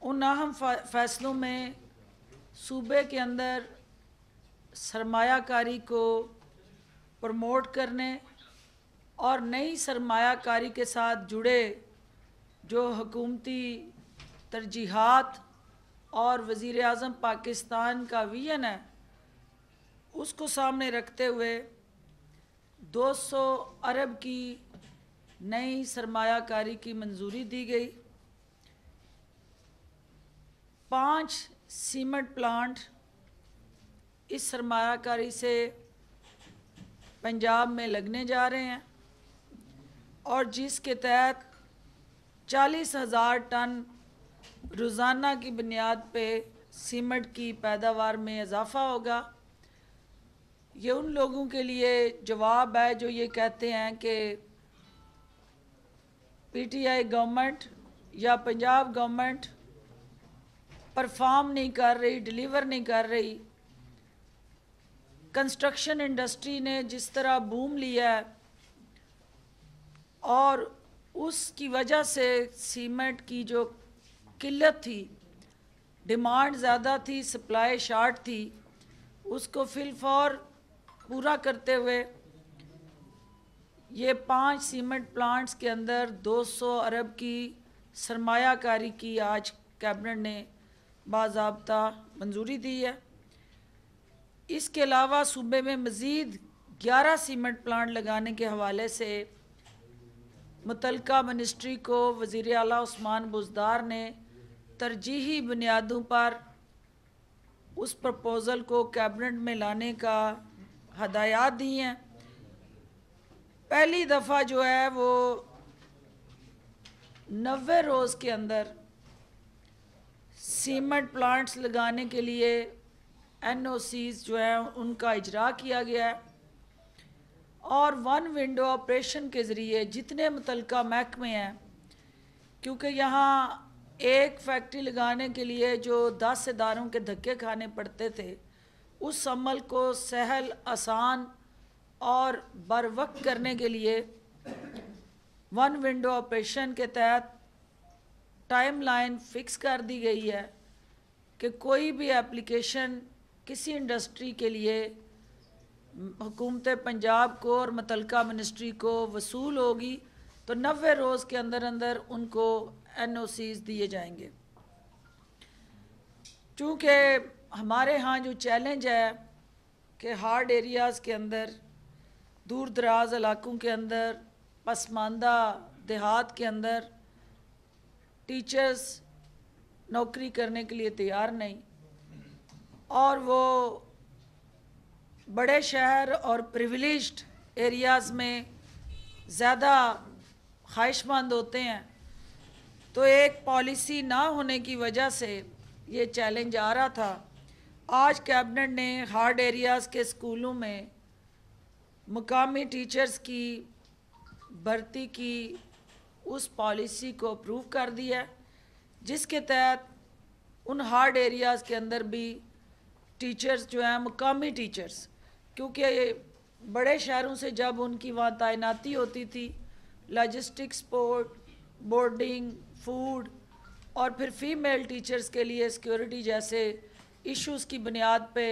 उन अहम फैसलों में सूबे के अंदर सरमायाकारी को प्रमोट करने और नई सरमायाकारी के साथ जुड़े जो हुकूमती तरजीहात और वज़ीर आज़म पाकिस्तान का विज़न है, उसको सामने रखते हुए 200 अरब की नई सरमायाकारी की मंजूरी दी गई। 5 सीमेंट प्लांट इस सरमायाकारी से पंजाब में लगने जा रहे हैं और जिसके तहत 40,000 टन रोज़ाना की बुनियाद पे सीमेंट की पैदावार में इजाफ़ा होगा। ये उन लोगों के लिए जवाब है जो ये कहते हैं कि पीटीआई गवर्नमेंट या पंजाब गवर्नमेंट परफॉर्म नहीं कर रही, डिलीवर नहीं कर रही। कंस्ट्रक्शन इंडस्ट्री ने जिस तरह बूम लिया है और उसकी वजह से सीमेंट की जो किल्लत थी, डिमांड ज़्यादा थी, सप्लाई शार्ट थी, उसको फिलफौर पूरा करते हुए ये 5 सीमेंट प्लांट्स के अंदर 200 अरब की सरमायाकारी की आज कैबिनेट ने बाज़ाब्ता मंजूरी दी है। इसके अलावा सूबे में मज़ीद 11 सीमेंट प्लांट लगाने के हवाले से मुतलका मिनिस्ट्री को वज़ीर आला उस्मान बुज़दार ने तरजीही बुनियादों पर उस प्रपोज़ल को कैबिनेट में लाने का हदायत दी हैं। पहली दफ़ा जो है वो 90 रोज़ के अंदर सीमेंट प्लांट्स लगाने के लिए एनओसीज़ जो है उनका इजरा किया गया है और 1 विंडो ऑपरेशन के ज़रिए जितने मुतलका महकमे हैं, क्योंकि यहाँ एक फैक्ट्री लगाने के लिए जो 10 इदारों के धक्के खाने पड़ते थे, उस अमल को सहल, आसान और बर वक्त करने के लिए 1 विंडो ऑपरेशन के तहत टाइम लाइन फ़िक्स कर दी गई है कि कोई भी एप्लीकेशन किसी इंडस्ट्री के लिए हुकूमत पंजाब को और मुतलका मिनिस्ट्री को वसूल होगी तो 90 रोज़ के अंदर अंदर उनको एनओसीज़ दिए जाएंगे। चूँकि हमारे यहाँ जो चैलेंज है कि हार्ड एरियाज़ के अंदर, दूर दराज इलाकों के अंदर, पसमानदा देहात के अंदर टीचर्स नौकरी करने के लिए तैयार नहीं और वो बड़े शहर और प्रिविलेज्ड एरियाज़ में ज़्यादा ख्वाहिशमंद होते हैं, तो एक पॉलिसी ना होने की वजह से ये चैलेंज आ रहा था। आज कैबिनेट ने हार्ड एरियाज़ के स्कूलों में मुकामी टीचर्स की भर्ती की उस पॉलिसी को अप्रूव कर दिया, जिसके तहत उन हार्ड एरियाज़ के अंदर भी टीचर्स जो हैं मुकामी टीचर्स, क्योंकि बड़े शहरों से जब उनकी वहाँ तैनाती होती थी, लॉजिस्टिक सपोर्ट, बोर्डिंग, फूड और फिर फीमेल टीचर्स के लिए सिक्योरिटी जैसे इश्यूज़ की बुनियाद पे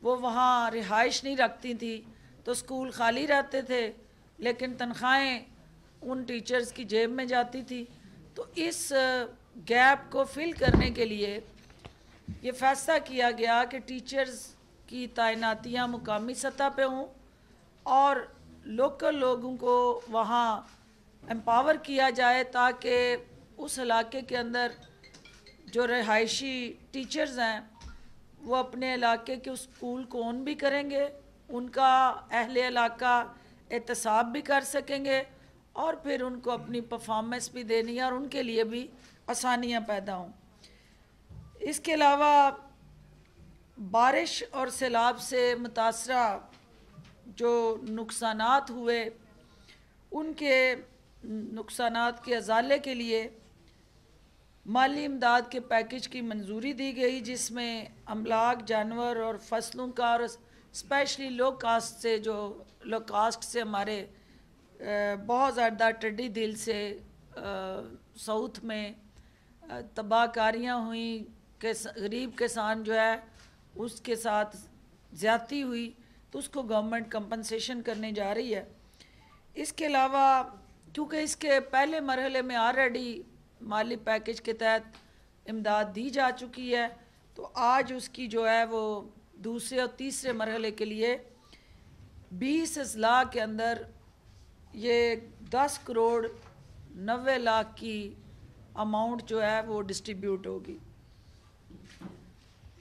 वो वहाँ रिहाइश नहीं रखती थी, तो स्कूल खाली रहते थे लेकिन तनख्वाहें उन टीचर्स की जेब में जाती थी। तो इस गैप को फिल करने के लिए ये फैसला किया गया कि टीचर्स की तैनातियाँ मुकामी सतह पे हों और लोकल लोगों को वहाँ एम्पावर किया जाए ताकि उस इलाके के अंदर जो रिहायशी टीचर्स हैं वो अपने इलाके के उस स्कूल को ओन भी करेंगे, उनका अहले इलाका एहतसाब भी कर सकेंगे और फिर उनको अपनी परफॉर्मेंस भी देनी है और उनके लिए भी आसानियाँ पैदा हों। इसके अलावा बारिश और सैलाब से मुतासरा जो नुकसानात हुए, उनके नुकसानात के अजाले के लिए माली इमदाद के पैकेज की मंजूरी दी गई, जिसमें अमलाक, जानवर और फसलों का और स्पेशली लो कास्ट से हमारे बहुत ज़्यादा टिड्डी दिल से साउथ में तबाहकारियाँ हुई, गरीब किसान जो है उसके साथ ज़्यादती हुई, तो उसको गवर्नमेंट कंपनसेशन करने जा रही है। इसके अलावा क्योंकि इसके पहले मरहले में ऑलरेडी माली पैकेज के तहत इमदाद दी जा चुकी है, तो आज उसकी जो है वो दूसरे और तीसरे मरहले के लिए 20 अजला के अंदर ये 10 करोड़ 90 लाख की अमाउंट जो है वो डिस्ट्रीब्यूट होगी।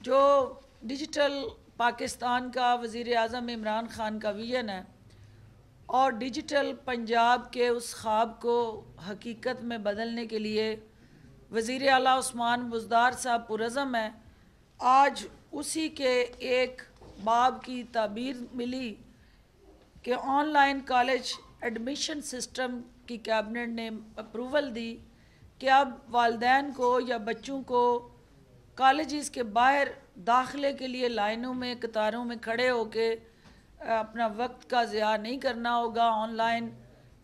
जो डिजिटल पाकिस्तान का वज़ीर आज़म इमरान ख़ान का विज़न है और डिजिटल पंजाब के उस ख्वाब को हकीकत में बदलने के लिए वज़ीर आला उस्मान बुज़दार साहब पुरज़म है। आज उसी के एक बाब की ताबीर मिली कि ऑनलाइन कॉलेज एडमिशन सिस्टम की कैबिनेट ने अप्रूवल दी कि अब वालिदैन को या बच्चों को कॉलेजेस के बाहर दाखिले के लिए लाइनों में कतारों में खड़े होके अपना वक्त का ज़िया नहीं करना होगा। ऑनलाइन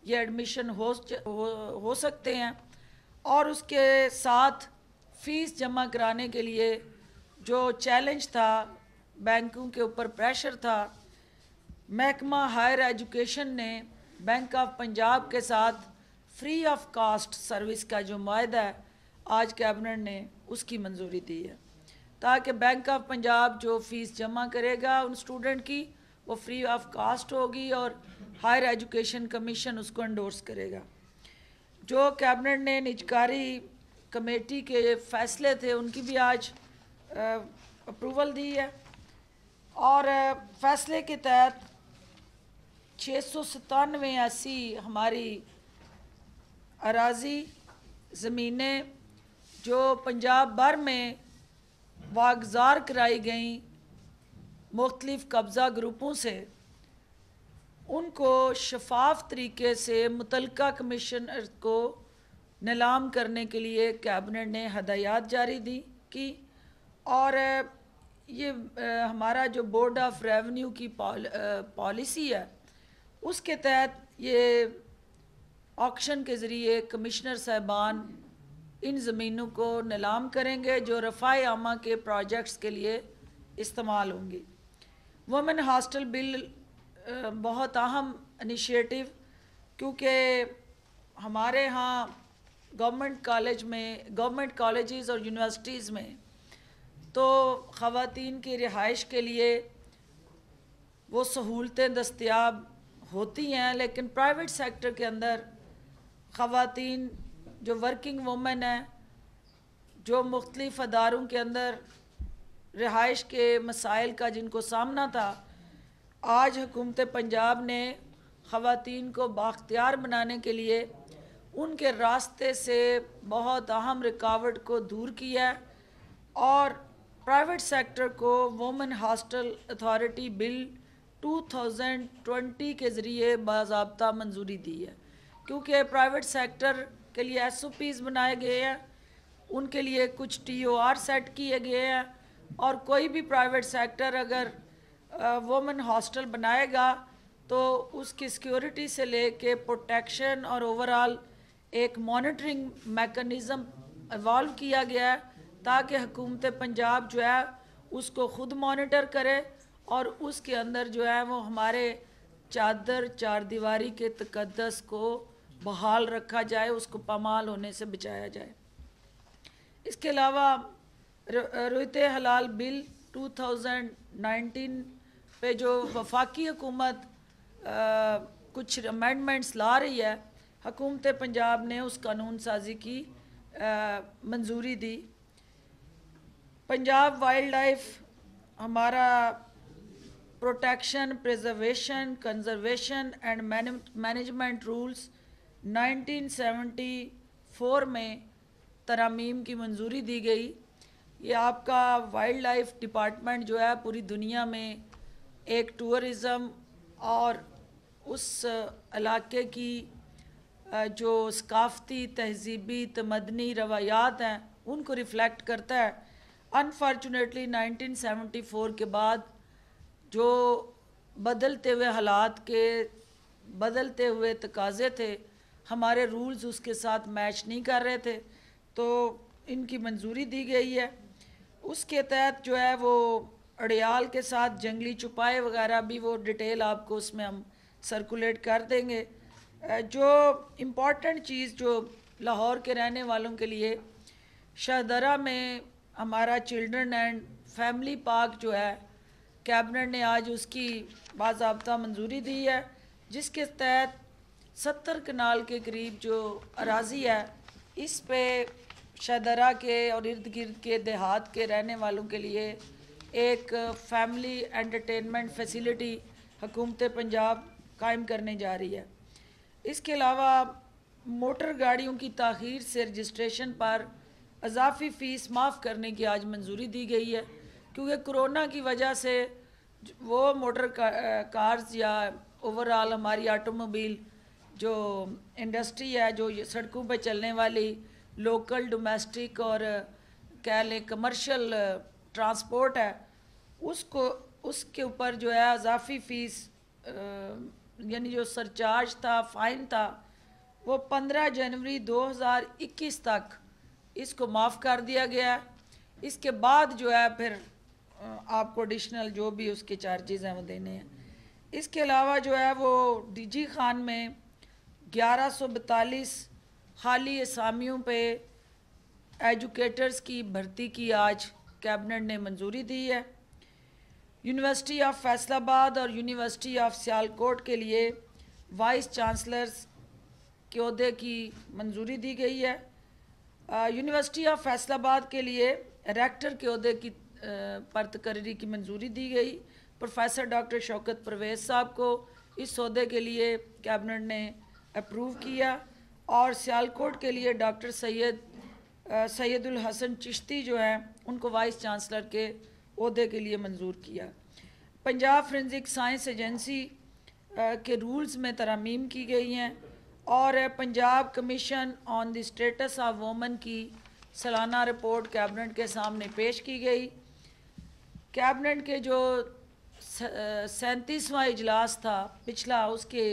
ये एडमिशन हो सकते हैं। और उसके साथ फ़ीस जमा कराने के लिए जो चैलेंज था, बैंकों के ऊपर प्रेशर था, महकमा हायर एजुकेशन ने बैंक ऑफ पंजाब के साथ फ्री ऑफ कास्ट सर्विस का जो मुआहदा है, आज कैबिनेट ने उसकी मंजूरी दी है, ताकि बैंक ऑफ पंजाब जो फ़ीस जमा करेगा उन स्टूडेंट की वो फ्री ऑफ कास्ट होगी और हायर एजुकेशन कमीशन उसको एंडोर्स करेगा। जो कैबिनेट ने निजकारी कमेटी के फ़ैसले थे उनकी भी आज अप्रूवल दी है और फ़ैसले के तहत 697 ऐसी हमारी अराजी ज़मीनें जो पंजाब भर में वागज़ार कराई गई मुख्तलिफ़ कब्ज़ा ग्रुपों से, उनको शफाफ तरीके से मुतलका कमिश्नर को नीलाम करने के लिए कैबिनेट ने हदायत जारी की। और ये हमारा जो बोर्ड ऑफ रेवेन्यू की पॉलिसी है उसके तहत ये ऑक्शन के ज़रिए कमिश्नर साहबान इन ज़मीनों को नीलाम करेंगे जो रफ़ाए आमा के प्रोजेक्ट्स के लिए इस्तेमाल होंगी। वुमेन हॉस्टल बिल बहुत अहम इनिशिएटिव, क्योंकि हमारे यहाँ गवर्नमेंट कॉलेजेस और यूनिवर्सिटीज़ में तो ख़वातीन की रिहाइश के लिए वो सहूलतें दस्तयाब होती हैं, लेकिन प्राइवेट सेक्टर के अंदर ख़वातीन जो वर्किंग वुमेन हैं, जो मुख्तलिफ़ अदारों के अंदर रिहाइश के मसाइल का जिनको सामना था, आज हुकूमत पंजाब ने ख़वातीन को बाख्तियार बनाने के लिए उनके रास्ते से बहुत अहम रुकावट को दूर किया और प्राइवेट सेक्टर को वुमेन हॉस्टल अथॉरिटी बिल 2020 के ज़रिए बाज़ाब्ता मंजूरी दी है। क्योंकि प्राइवेट सेक्टर के लिए SOPs बनाए गए हैं, उनके लिए कुछ TOR सेट किए गए हैं और कोई भी प्राइवेट सेक्टर अगर वुमेन हॉस्टल बनाएगा तो उसकी सिक्योरिटी से लेके प्रोटेक्शन और ओवरऑल एक मॉनिटरिंग मेकनिज़म इवॉल्व किया गया है, ताकि हुकूमत पंजाब जो है उसको ख़ुद मॉनिटर करे और उसके अंदर जो है वो हमारे चार दीवारी के तकद्दस को बहाल रखा जाए, उसको पामाल होने से बचाया जाए। इसके अलावा रोयते हलाल बिल 2019 पे जो वफाकी हुकूमत कुछ अमेंडमेंट्स ला रही है, हुकूमत पंजाब ने उस कानून साजी की मंजूरी दी। पंजाब वाइल्ड लाइफ हमारा protection, preservation, conservation and management rules 1974 में तरामीम की मंजूरी दी गई। ये आपका वाइल्ड लाइफ डिपार्टमेंट जो है पूरी दुनिया में एक टूरिज़म और उस इलाके की जो सकाफ़ती तहज़ीबी तमदनी रवायात हैं उनको रिफ़्लेक्ट करता है। अनफॉर्चुनेटली 1974 के बाद जो बदलते हुए हालात के बदलते हुए तकाज़े थे, हमारे रूल्स उसके साथ मैच नहीं कर रहे थे, तो इनकी मंजूरी दी गई है। उसके तहत जो है वो अड़ियाल के साथ जंगली चुपाए वगैरह भी वो डिटेल आपको उसमें हम सर्कुलेट कर देंगे। जो इम्पॉर्टेंट चीज़ जो लाहौर के रहने वालों के लिए, शाहदरा में हमारा चिल्ड्रन एंड फैमिली पार्क जो है, कैबिनेट ने आज उसकी बाज़ाब्ता मंजूरी दी है, जिसके तहत 70 कनाल के करीब जो अराज़ी है, इस पे शाहदरा के और इर्द गिर्द के देहात के रहने वालों के लिए एक फैमिली एंटरटेनमेंट फैसिलिटी हुकूमत पंजाब कायम करने जा रही है। इसके अलावा मोटर गाड़ियों की ताख़ीर से रजिस्ट्रेशन पर अजाफ़ी फ़ीस माफ़ करने की आज मंजूरी दी गई है, क्योंकि कोरोना की वजह से वो मोटर कार्स या ओवरऑल हमारी ऑटोमोबाइल जो इंडस्ट्री है, जो सड़कों पर चलने वाली लोकल डोमेस्टिक और कह लें कमर्शियल ट्रांसपोर्ट है, उसके ऊपर जो है अजाफ़ी फ़ीस यानी जो सरचार्ज था, फ़ाइन था, वो 15 जनवरी 2021 तक इसको माफ़ कर दिया गया है। इसके बाद जो है फिर आपको एडिशनल जो भी उसके चार्जेस हैं वो देने हैं। इसके अलावा जो है वो डीजी खान में 1142 हाली असामियों पे एजुकेटर्स की भर्ती की आज कैबिनेट ने मंजूरी दी है। यूनिवर्सिटी ऑफ फैसलाबाद और यूनिवर्सिटी ऑफ सियालकोट के लिए वाइस चांसलर्स के ओहदे की मंजूरी दी गई है। यूनिवर्सिटी ऑफ फैसलाबाद के लिए रेक्टर के ओहदे की पर तकर्री की मंजूरी दी गई। प्रोफेसर डॉक्टर शौकत परवेज़ साहब को इस ओहदे के लिए कैबिनेट ने अप्रूव किया, और सियालकोट के लिए डॉक्टर सैयदुल हसन चिश्ती जो हैं उनको वाइस चांसलर के ओहदे के लिए मंजूर किया। पंजाब फोरेंसिक साइंस एजेंसी के रूल्स में तरमीम की गई हैं, और Punjab commission on the status of women की सालाना रिपोर्ट कैबिनेट के सामने पेश की गई। कैबिनेट के जो 37वां इजलास था पिछला, उसके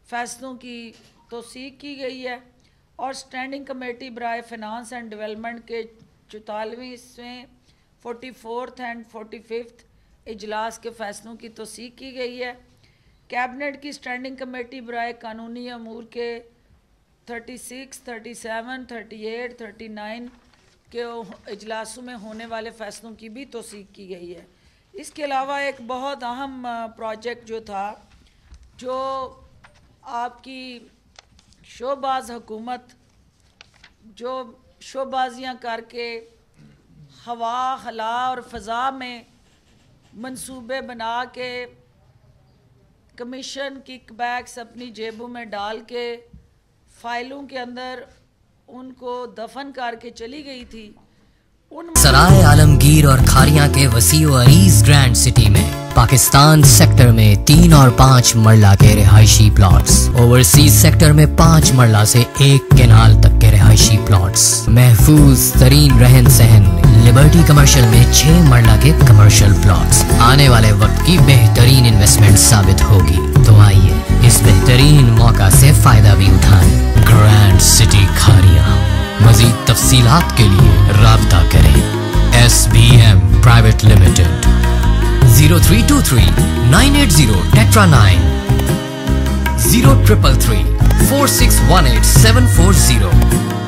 फ़ैसलों की तौसीक की गई है, और स्टैंडिंग कमेटी बराए फ़ाइनेंस एंड डेवलपमेंट के 44वें 44th एंड 45th इजलास के फ़ैसलों की तौसीक की गई है। कैबिनेट की स्टैंडिंग कमेटी बराए कानूनी अमूर के 36, 37, 38, 39 के इजलासों में होने वाले फ़ैसलों की भी तौसीक की गई है। इसके अलावा एक बहुत अहम प्रोजेक्ट जो था, जो आपकी शोबाज हुकूमत जो शोबाजियाँ करके हवा, हला और फ़ज़ा में मंसूबे बना के कमीशन किकबैक्स अपनी जेबों में डाल के फ़ाइलों के अंदर उनको दफन करके चली गई थी, सराय आलमगीर और खारियां के वसीओ अरीज ग्रैंड सिटी में पाकिस्तान सेक्टर में 3 और 5 मरला के रिहायशी प्लॉट्स, ओवरसीज सेक्टर में 5 मरला से 1 केनाल तक के रिहायशी प्लॉट्स, महफूज तरीन रहन सहन लिबर्टी कमर्शियल में 6 मरला के कमर्शियल प्लॉट्स आने वाले वक्त की बेहतरीन इन्वेस्टमेंट साबित होगी। तो आइए इस बेहतरीन मौका से फायदा भी उठाएं। Grand city Khariyan. मजीद तफसीलात के लिए राब्ता करें। SBM private limited 0323 980 Tetra 9 0333 4618 740